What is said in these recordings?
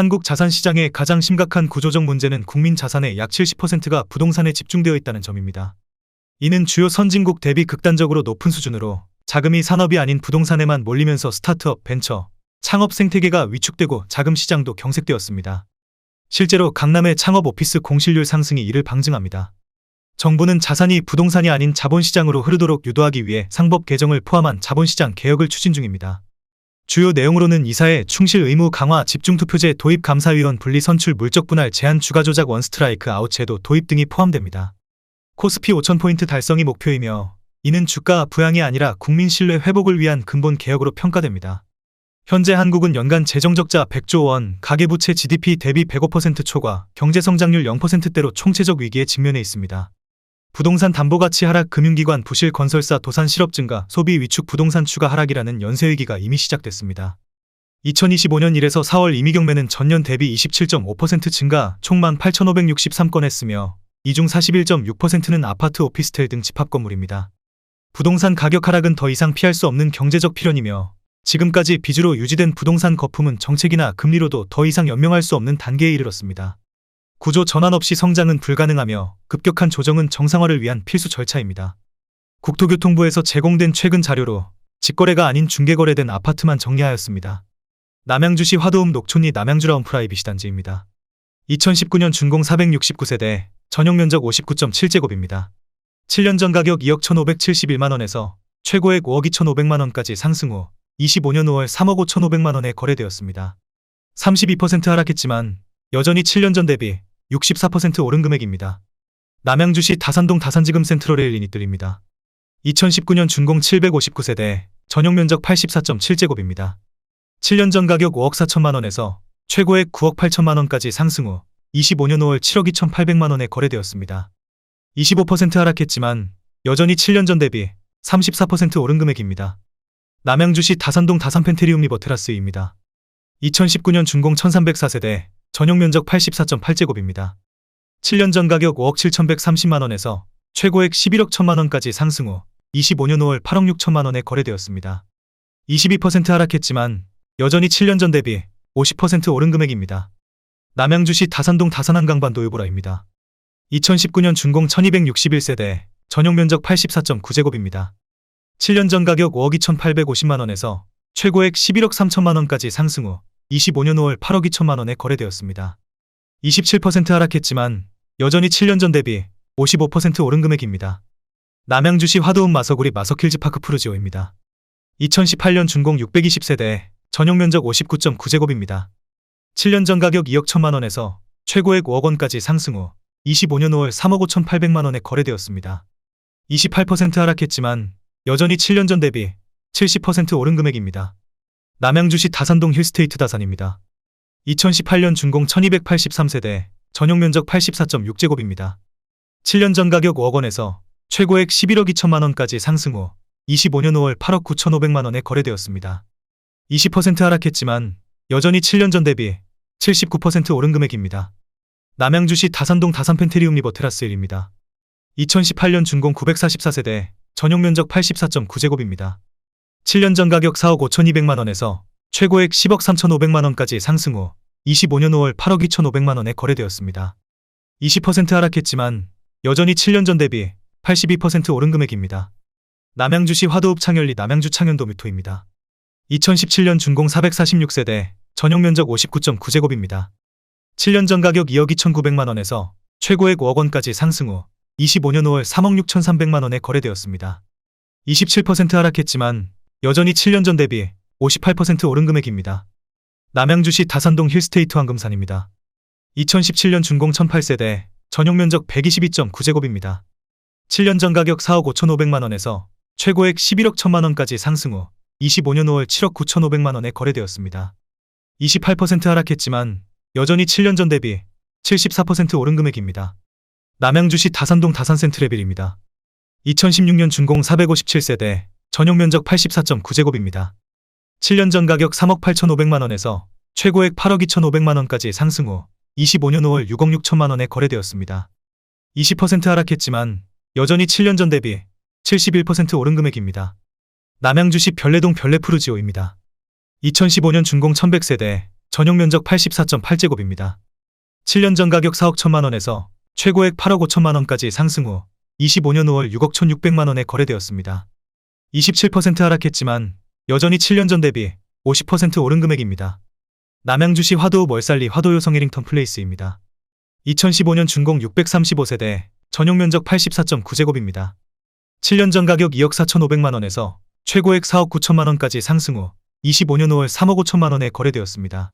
한국 자산시장의 가장 심각한 구조적 문제는 국민 자산의 약 70%가 부동산에 집중되어 있다는 점입니다. 이는 주요 선진국 대비 극단적으로 높은 수준으로 자금이 산업이 아닌 부동산에만 몰리면서 스타트업, 벤처, 창업 생태계가 위축되고 자금 시장도 경색되었습니다. 실제로 강남의 창업 오피스 공실률 상승이 이를 방증합니다. 정부는 자산이 부동산이 아닌 자본시장으로 흐르도록 유도하기 위해 상법 개정을 포함한 자본시장 개혁을 추진 중입니다. 주요 내용으로는 이사회 충실 의무 강화, 집중투표제 도입, 감사위원 분리 선출, 물적 분할 제한, 추가 조작, 원스트라이크 아웃 제도 도입 등이 포함됩니다. 코스피 5,000포인트 달성이 목표이며 이는 주가 부양이 아니라 국민 신뢰 회복을 위한 근본 개혁으로 평가됩니다. 현재 한국은 연간 재정적자 100조 원, 가계부채 GDP 대비 105% 초과, 경제성장률 0%대로 총체적 위기에 직면해 있습니다. 부동산 담보가치 하락, 금융기관 부실, 건설사 도산 실업 증가, 소비 위축, 부동산 추가 하락이라는 연쇄위기가 이미 시작됐습니다. 2025년 1에서 4월 임의 경매는 전년 대비 27.5% 증가, 총 18,563건 했으며 이 중 41.6%는 아파트, 오피스텔 등 집합건물입니다. 부동산 가격 하락은 더 이상 피할 수 없는 경제적 필연이며 지금까지 빚으로 유지된 부동산 거품은 정책이나 금리로도 더 이상 연명할 수 없는 단계에 이르렀습니다. 구조 전환 없이 성장은 불가능하며 급격한 조정은 정상화를 위한 필수 절차입니다. 국토교통부에서 제공된 최근 자료로 직거래가 아닌 중개거래된 아파트만 정리하였습니다. 남양주시 화도읍 녹촌리 남양주라운 프라이빗 단지입니다. 2019년 준공 469세대, 전용면적 59.7제곱입니다. 7년 전 가격 2억 1,571만원에서 최고액 5억 2,500만원까지 상승 후 25년 5월 3억 5,500만원에 거래되었습니다. 32% 하락했지만 여전히 7년 전 대비 64% 오른 금액입니다. 남양주시 다산동 다산지금 센트럴레일 리니뜰입니다. 2019년 준공 759세대, 전용면적 84.7제곱입니다. 7년 전 가격 5억 4천만원에서 최고액 9억 8천만원까지 상승 후 25년 5월 7억 2,800만원에 거래되었습니다. 25% 하락했지만 여전히 7년 전 대비 34% 오른 금액입니다. 남양주시 다산동 다산펜테리움 리버테라스입니다. 2019년 준공 1304세대, 전용면적 84.8제곱입니다. 7년 전 가격 5억 7,130만원에서 최고액 11억 1천만원까지 상승 후 25년 5월 8억 6천만원에 거래되었습니다. 22% 하락했지만 여전히 7년 전 대비 50% 오른 금액입니다. 남양주시 다산동 다산한강반도 유보라입니다. 2019년 준공 1261세대, 전용면적 84.9제곱입니다. 7년 전 가격 5억 2,850만원에서 최고액 11억 3천만원까지 상승 후 25년 5월 8억 2천만원에 거래되었습니다. 27% 하락했지만 여전히 7년 전 대비 55% 오른 금액입니다. 남양주시 화도읍 마서구리 마서킬즈파크 푸르지오입니다. 2018년 준공 620세대, 전용면적 59.9제곱입니다. 7년 전 가격 2억 1천만원에서 최고액 5억원까지 상승 후 25년 5월 3억 5,800만원에 거래되었습니다. 28% 하락했지만 여전히 7년 전 대비 70% 오른 금액입니다. 남양주시 다산동 힐스테이트 다산입니다. 2018년 준공 1283세대, 전용면적 84.6제곱입니다. 7년 전 가격 5억원에서 최고액 11억 2천만원까지 상승 후 25년 5월 8억 9,500만원에 거래되었습니다. 20% 하락했지만 여전히 7년 전 대비 79% 오른 금액입니다. 남양주시 다산동 다산펜테리움 리버테라스1입니다. 2018년 준공 944세대, 전용면적 84.9제곱입니다. 7년 전 가격 4억 5,200만원에서 최고액 10억 3,500만원까지 상승 후 25년 5월 8억 2,500만원에 거래되었습니다. 20% 하락했지만 여전히 7년 전 대비 82% 오른 금액입니다. 남양주시 화도읍 창현리 남양주 창현도 뮤토입니다. 2017년 준공 446세대, 전용면적 59.9제곱입니다. 7년 전 가격 2억 2,900만원에서 최고액 5억원까지 상승 후 25년 5월 3억 6,300만원에 거래되었습니다. 27% 하락했지만 여전히 7년 전 대비 58% 오른 금액입니다. 남양주시 다산동 힐스테이트 황금산입니다. 2017년 준공 1008세대, 전용면적 122.9제곱입니다. 7년 전 가격 4억 5,500만원에서 최고액 11억 1천만원까지 상승 후 25년 5월 7억 9,500만원에 거래되었습니다. 28% 하락했지만 여전히 7년 전 대비 74% 오른 금액입니다. 남양주시 다산동 다산센트레빌입니다. 2016년 준공 457세대, 전용면적 84.9제곱입니다. 7년 전 가격 3억 8,500만원에서 최고액 8억 2,500만원까지 상승 후 25년 5월 6억 6천만원에 거래되었습니다. 20% 하락했지만 여전히 7년 전 대비 71% 오른 금액입니다. 남양주시 별내동 별내푸르지오입니다. 2015년 준공 1100세대, 전용 면적 84.8제곱입니다. 7년 전 가격 4억 1천만 원에서 최고액 8억 5천만 원까지 상승 후 25년 5월 6억 1,600만 원에 거래되었습니다. 27% 하락했지만 여전히 7년 전 대비 50% 오른 금액입니다. 남양주시 화도읍 멀살리 화도요 성해링턴 플레이스입니다. 2015년 준공 635세대, 전용 면적 84.9제곱입니다. 7년 전 가격 2억 4,500만 원에서 최고액 4억 9천만 원까지 상승 후 25년 5월 3억 5천만 원에 거래되었습니다.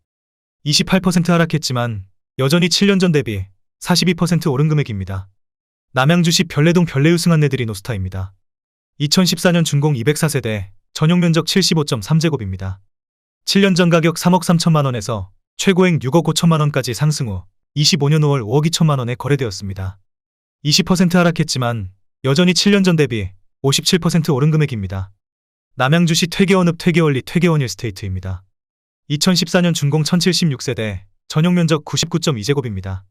28% 하락했지만 여전히 7년 전 대비 42% 오른 금액입니다. 남양주시 별내동 별내유승 안내드리 노스타입니다. 2014년 준공 204세대, 전용 면적 75.3제곱입니다. 7년 전 가격 3억 3천만 원에서 최고액 6억 5천만 원까지 상승 후 25년 5월 5억 2천만 원에 거래되었습니다. 20% 하락했지만 여전히 7년 전 대비 57% 오른 금액입니다. 남양주시 퇴계원읍 퇴계원리 퇴계원 일스테이트입니다. 2014년 준공 1076세대, 전용 면적 99.2제곱입니다.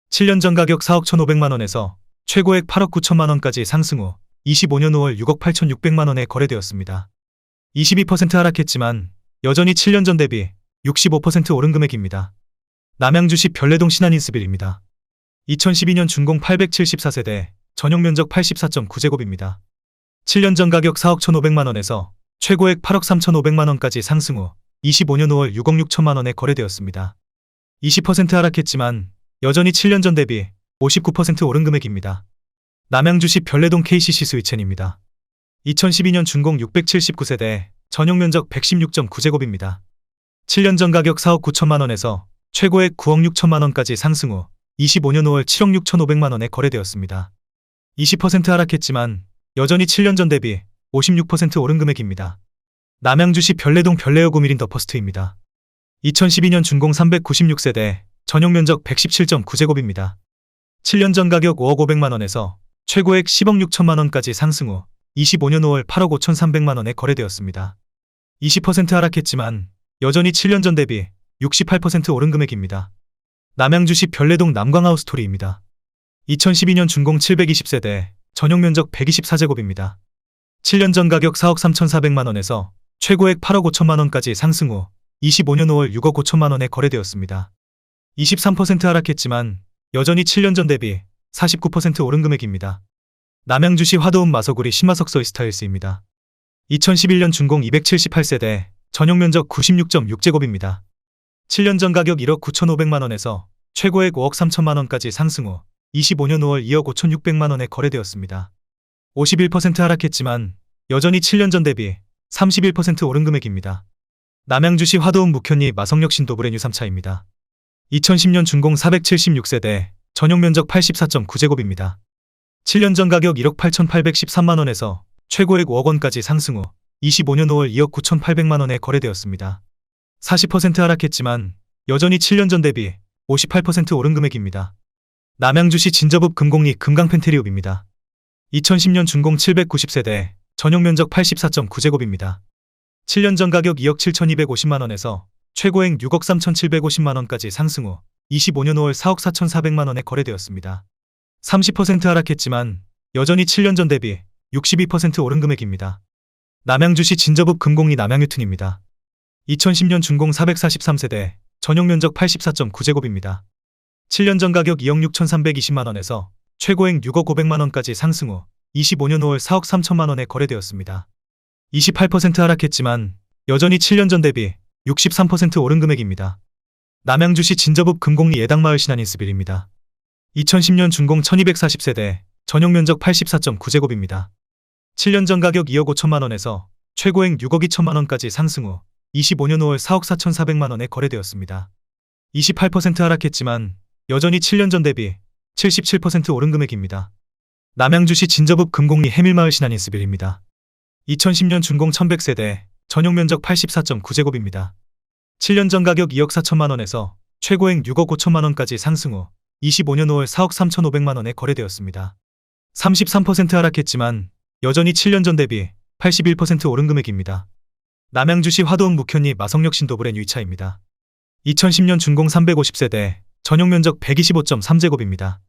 7년 전 가격 4억 1,500만 원에서 최고액 8억 9천만 원까지 상승 후 25년 5월 6억 8,600만 원에 거래되었습니다. 22% 하락했지만 여전히 7년 전 대비 65% 오른 금액입니다. 남양주시 별내동 신한인스빌입니다. 2012년 준공 874세대, 전용 면적 84.9제곱입니다. 7년 전 가격 4억 1,500만 원에서 최고액 8억 3,500만 원까지 상승 후 25년 5월 6억 6천만 원에 거래되었습니다. 20% 하락했지만 여전히 7년 전 대비 59% 오른 금액입니다. 남양주시 별내동 KCC 스위첸입니다. 2012년 준공 679세대, 전용 면적 116.9제곱입니다. 7년 전 가격 4억 9천만 원에서 최고액 9억 6천만 원까지 상승 후 25년 5월 7억 6,500만 원에 거래되었습니다. 20% 하락했지만 여전히 7년 전 대비 56% 오른 금액입니다. 남양주시 별내동 별내여고 미린 더퍼스트입니다. 2012년 준공 396세대, 전용 면적 117.9제곱입니다. 7년 전 가격 5억 500만 원에서 최고액 10억 6천만 원까지 상승 후 25년 5월 8억 5,300만 원에 거래되었습니다. 20% 하락했지만 여전히 7년 전 대비 68% 오른 금액입니다. 남양주시 별내동 남광하우스토리입니다. 2012년 준공 720세대, 전용 면적 124제곱입니다. 7년 전 가격 4억 3,400만 원에서 최고액 8억 5천만 원까지 상승 후 25년 5월 6억 5천만 원에 거래되었습니다. 23% 하락했지만 여전히 7년 전 대비 49% 오른 금액입니다. 남양주시 화도읍 마서구리 신마석서이 스타일스입니다. 2011년 준공 278세대, 전용 면적 96.6제곱입니다. 7년 전 가격 1억 9,500만 원에서 최고액 5억 3천만 원까지 상승 후 25년 5월 2억 5,600만 원에 거래되었습니다. 51% 하락했지만 여전히 7년 전 대비 31% 오른 금액입니다. 남양주시 화도읍 묵현리 마성역 신도브레 뉴 3차입니다. 2010년 준공 476세대, 전용 면적 84.9제곱입니다. 7년 전 가격 1억 8,813만 원에서 최고액 5억 원까지 상승 후 25년 5월 2억 9,800만 원에 거래되었습니다. 40% 하락했지만 여전히 7년 전 대비 58% 오른 금액입니다. 남양주시 진접읍 금곡리 금강펜테리읍입니다. 2010년 준공 790세대, 전용 면적 84.9제곱입니다. 7년 전 가격 2억 7,250만 원에서 최고액 6억 3,750만 원까지 상승 후 25년 5월 4억 4,400만 원에 거래되었습니다. 30% 하락했지만 여전히 7년 전 대비 62% 오른 금액입니다. 남양주시 진접읍 금곡리 남양유튼입니다. 2010년 준공 443세대, 전용 면적 84.9제곱입니다. 7년 전 가격 2억 6,320만 원에서 최고액 6억 500만 원까지 상승 후 25년 5월 4억 3천만 원에 거래되었습니다. 28% 하락했지만 여전히 7년 전 대비 63% 오른 금액입니다. 남양주시 진접읍 금곡리 예당마을 신한인스빌입니다. 2010년 준공 1240세대, 전용 면적 84.9제곱입니다. 7년 전 가격 2억 5천만 원에서 최고액 6억 2천만 원까지 상승 후 25년 5월 4억 4,400만 원에 거래되었습니다. 28% 하락했지만 여전히 7년 전 대비 77% 오른 금액입니다. 남양주시 진접읍 금곡리 해밀마을 신한인스빌입니다. 2010년 준공 1100세대, 전용 면적 84.9제곱입니다. 7년 전 가격 2억 4천만 원에서 최고액 6억 5천만 원까지 상승 후 25년 5월 4억 3,500만 원에 거래되었습니다. 33% 하락했지만 여전히 7년 전 대비 81% 오른 금액입니다. 남양주시 화도읍 묵현리 마성역 신도브레 뉴 2차입니다. 2010년 준공 350세대, 전용 면적 125.3제곱입니다.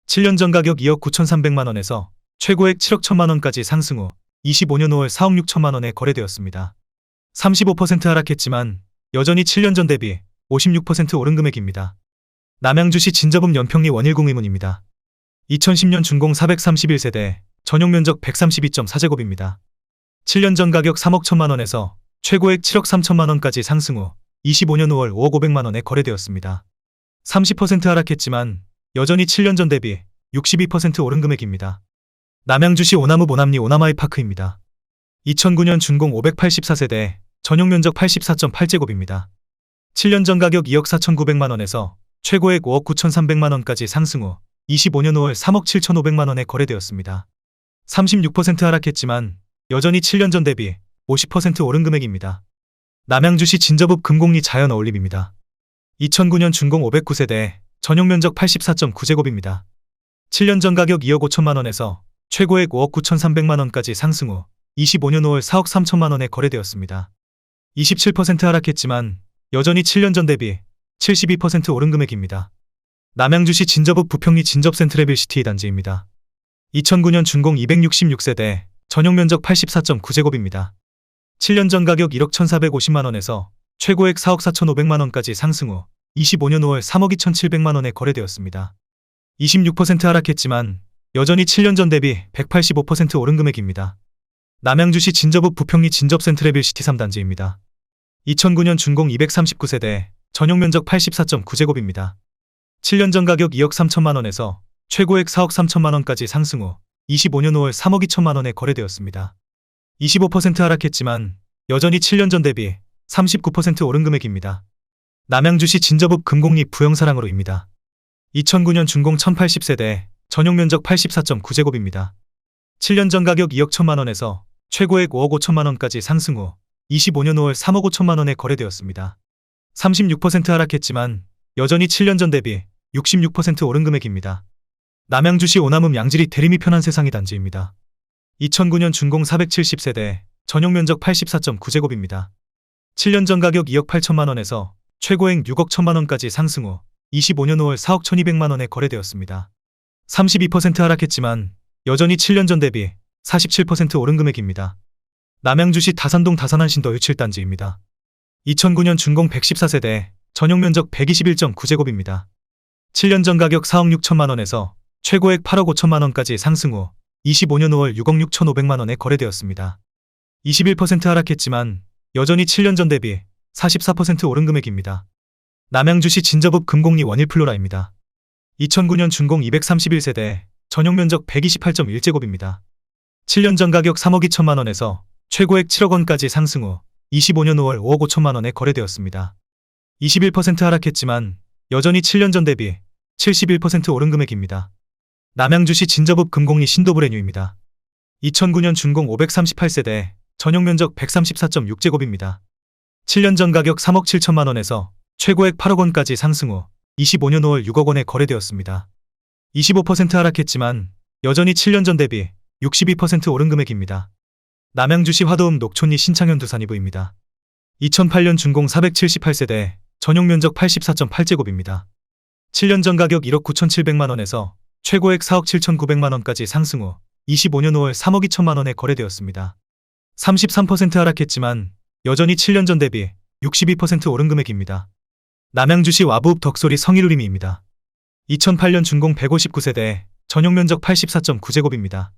7년 전 가격 2억 9,300만 원에서 최고액 7억 1천만 원까지 상승 후 25년 5월 4억 6천만 원에 거래되었습니다. 35% 하락했지만 여전히 7년 전 대비 56% 오른 금액입니다. 남양주시 진저읍 연평리 원일궁 의문입니다. 2010년 준공 431세대, 전용 면적 132.4제곱입니다. 7년 전 가격 3억 1천만 원에서 최고액 7억 3천만 원까지 상승 후 25년 5월 5억 5백만 원에 거래되었습니다. 30% 하락했지만 여전히 7년 전 대비 62% 오른 금액입니다. 남양주시 오나무 모남리 오나마이파크입니다. 2009년 준공 584세대, 전용 면적 84.8제곱입니다. 7년 전 가격 2억 4천9백만 원에서 최고액 5억 9천3백만 원까지 상승 후 25년 5월 3억 7천5백만 원에 거래되었습니다. 36% 하락했지만 여전히 7년 전 대비 50% 오른 금액입니다. 남양주시 진저읍 금곡리 자연 어울림입니다. 2009년 준공 509세대, 전용 면적 84.9제곱입니다. 7년 전 가격 2억 5천만 원에서 최고액 5억 9천3백만 원까지 상승 후 25년 5월 4억 3천만 원에 거래되었습니다. 27% 하락했지만 여전히 7년 전 대비 72% 오른 금액입니다. 남양주시 진저읍 부평리 진접 센트레빌시티 단지입니다. 2009년 준공 266세대, 전용 면적 84.9제곱입니다. 7년 전 가격 1억 1,450만 원에서 최고액 4억 4천5백만 원까지 상승 후 25년 5월 3억 2천7백만 원에 거래되었습니다. 26% 하락했지만 여전히 7년 전 대비 185% 오른 금액입니다. 남양주시 진저읍 부평리 진접 센트레빌시티 3단지입니다. 2009년 준공 239세대, 전용 면적 84.9제곱입니다. 7년 전 가격 2억 3천만 원에서 최고액 4억 3천만 원까지 상승 후 25년 5월 3억 2천만 원에 거래되었습니다. 25% 하락했지만 여전히 7년 전 대비 39% 오른 금액입니다. 남양주시 진저읍 금곡리 부영사랑으로입니다. 2009년 준공 1080세대, 전용 면적 84.9제곱입니다. 7년 전 가격 2억 1천만 원에서 최고액 5억 5천만 원까지 상승 후 25년 5월 3억 5천만 원에 거래되었습니다. 36% 하락했지만 여전히 7년 전 대비 66% 오른 금액입니다. 남양주시 오남읍 양지리 대림이 편한 세상이 단지입니다. 2009년 준공 470세대, 전용 면적 84.9제곱입니다. 7년 전 가격 2억 8천만 원에서 최고액 6억 1천만 원까지 상승 후 25년 5월 4억 1,200만 원에 거래되었습니다. 32% 하락했지만 여전히 7년 전 대비 47% 오른 금액입니다. 남양주시 다산동 다산한신더 유7단지입니다. 2009년 준공 114세대, 전용 면적 121.9제곱입니다. 7년 전 가격 4억 6천만 원에서 최고액 8억 5천만 원까지 상승 후 25년 5월 6억 6천5백만 원에 거래되었습니다. 21% 하락했지만 여전히 7년 전 대비 44% 오른 금액입니다. 남양주시 진저읍 금곡리 원일플로라입니다. 2009년 준공 231세대, 전용 면적 128.1제곱입니다. 7년 전 가격 3억 2천만 원에서 최고액 7억 원까지 상승 후 25년 5월 5억 5천만 원에 거래되었습니다. 21% 하락했지만 여전히 7년 전 대비 71% 오른 금액입니다. 남양주시 진저읍 금곡리 신도브레뉴입니다. 2009년 준공 538세대, 전용 면적 134.6제곱입니다. 7년 전 가격 3억 7천만 원에서 최고액 8억 원까지 상승 후 25년 5월 6억 원에 거래되었습니다. 25% 하락했지만 여전히 7년 전 대비 62% 오른 금액입니다. 남양주시 화도읍 녹촌리 신창현 두산이부입니다. 2008년 준공 478세대, 전용 면적 84.8제곱입니다. 7년 전 가격 1억 9천7백만 원에서 최고액 4억 7천9백만 원까지 상승 후 25년 5월 3억 2천만 원에 거래되었습니다. 33% 하락했지만 여전히 7년 전 대비 62% 오른 금액입니다. 남양주시 와부읍 덕소리 성일우림이입니다. 2008년 준공 159세대, 전용 면적 84.9제곱입니다.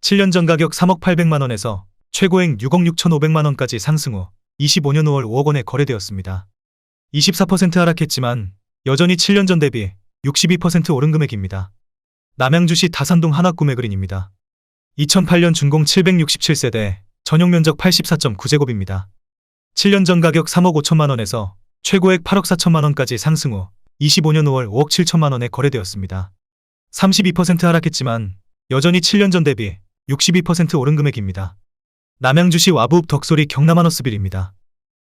7년 전 가격 3억 8백만 원에서 최고액 6억 6천5백만 원까지 상승 후 25년 5월 5억 원에 거래되었습니다. 24% 하락했지만 여전히 7년 전 대비 62% 오른 금액입니다. 남양주시 다산동 한화구매그린입니다. 2008년 준공 767세대, 전용 면적 84.9제곱입니다. 7년 전 가격 3억 5천만 원에서 최고액 8억 4천만 원까지 상승 후 25년 5월 5억 7천만 원에 거래되었습니다. 32% 하락했지만 여전히 7년 전 대비 62% 오른 금액입니다. 남양주시 와부읍 덕소리 경남하너스빌입니다.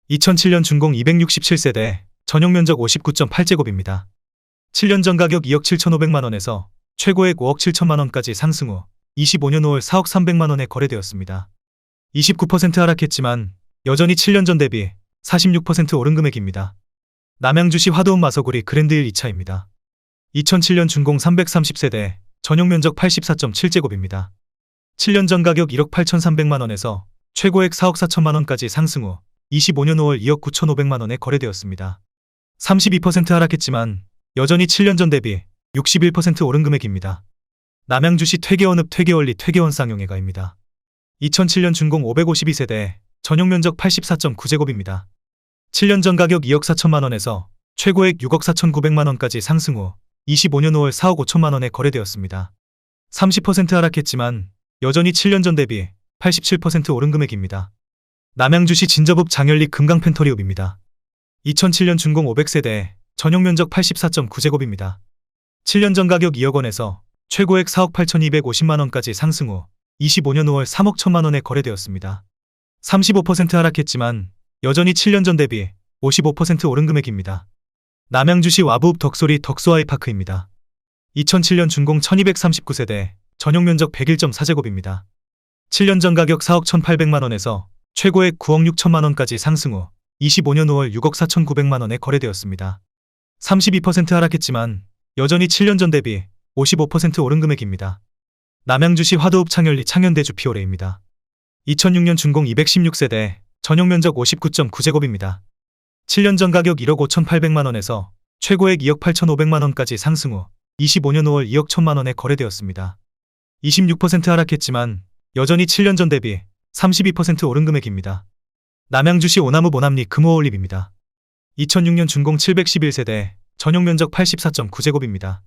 2007년 준공 267세대, 전용 면적 59.8제곱입니다. 7년 전 가격 2억 7천5백만 원에서 최고액 5억 7천만 원까지 상승 후 25년 5월 4억 3백만 원에 거래되었습니다. 29% 하락했지만 여전히 7년 전 대비 46% 오른 금액입니다. 남양주시 화도읍 마서구리 그랜드힐 2차입니다. 2007년 준공 330세대, 전용 면적 84.7제곱입니다. 7년 전 가격 1억 8천3백만 원에서 최고액 4억 4천만 원까지 상승 후 25년 5월 2억 9천5백만 원에 거래되었습니다. 32% 하락했지만 여전히 7년 전 대비 61% 오른 금액입니다. 남양주시 퇴계원읍 퇴계원리 퇴계원 쌍용회가입니다. 2007년 준공 552세대, 전용 면적 84.9제곱입니다. 7년 전 가격 2억 4천만 원에서 최고액 6억 4천9백만 원까지 상승 후 25년 5월 4억 5천만 원에 거래되었습니다. 30% 하락했지만 여전히 7년 전 대비 87% 오른 금액입니다. 남양주시 진접읍 장현리 금강펜터리읍입니다. 2007년 준공 500세대, 전용 면적 84.9제곱입니다. 7년 전 가격 2억 원에서 최고액 4억 8천2백오십만 원까지 상승 후 25년 5월 3억 1천만 원에 거래되었습니다. 35% 하락했지만 여전히 7년 전 대비 55% 오른 금액입니다. 남양주시 와부읍 덕소리 덕소아이파크입니다. 2007년 준공 1239세대, 전용 면적 101.4제곱입니다. 7년 전 가격 4억 1,800만 원에서 최고액 9억 6천만 원까지 상승 후 25년 5월 6억 4천9백만 원에 거래되었습니다. 32% 하락했지만 여전히 7년 전 대비 55% 오른 금액입니다. 남양주시 화도읍 창현리 창현대주 피오레입니다. 2006년 준공 216세대, 전용 면적 59.9제곱입니다. 7년 전 가격 1억 5천8백만 원에서 최고액 2억 8천5백만 원까지 상승 후 25년 5월 2억 1천만 원에 거래되었습니다. 26% 하락했지만 여전히 7년 전 대비 32% 오른 금액입니다. 남양주시 오나무 모남리 금호올립입니다. 2006년 준공 711세대, 전용 면적 84.9제곱입니다.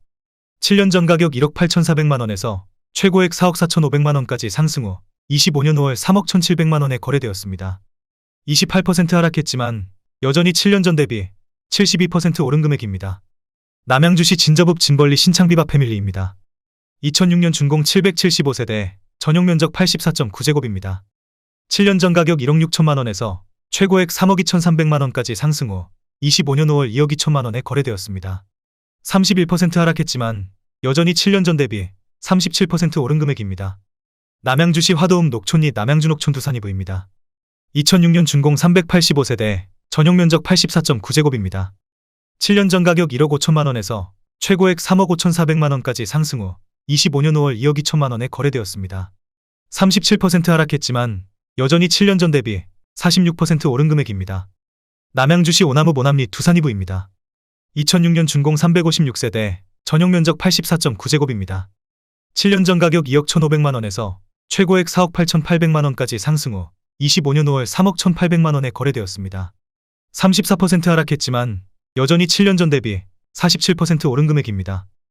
7년 전 가격 1억 8천4백만 원에서 최고액 4억 4천5백만 원까지 상승 후 25년 5월 3억 1,700만 원에 거래되었습니다. 28% 하락했지만 여전히 7년 전 대비 72% 오른 금액입니다. 남양주시 진접읍 진벌리 신창비바 패밀리입니다. 2006년 준공 775세대, 전용 면적 84.9제곱입니다. 7년 전 가격 1억 6천만 원에서 최고액 3억 2천3백만 원까지 상승 후 25년 5월 2억 2천만 원에 거래되었습니다. 31% 하락했지만 여전히 7년 전 대비 37% 오른 금액입니다. 남양주시 화도읍 녹촌리 남양주녹촌 두산이부입니다. 2006년 준공 385세대, 전용 면적 84.9제곱입니다. 7년 전 가격 1억 5천만 원에서 최고액 3억 5천4백만 원까지 상승 후 25년 5월 2억 2천만 원에 거래되었습니다. 37% 하락했지만 여전히 7년 전 대비 46% 오른 금액입니다. 남양주시 오나무 모남리 두산이부입니다. 2006년 준공 356세대, 전용 면적 84.9제곱입니다. 7년 전 가격 2억 1,500만 원에서 최고액 4억 8천8백만 원까지 상승 후 25년 5월 3억 1,800만 원에 거래되었습니다. 34% 하락했지만 여전히 7년 전 대비 47% 오른 금액입니다.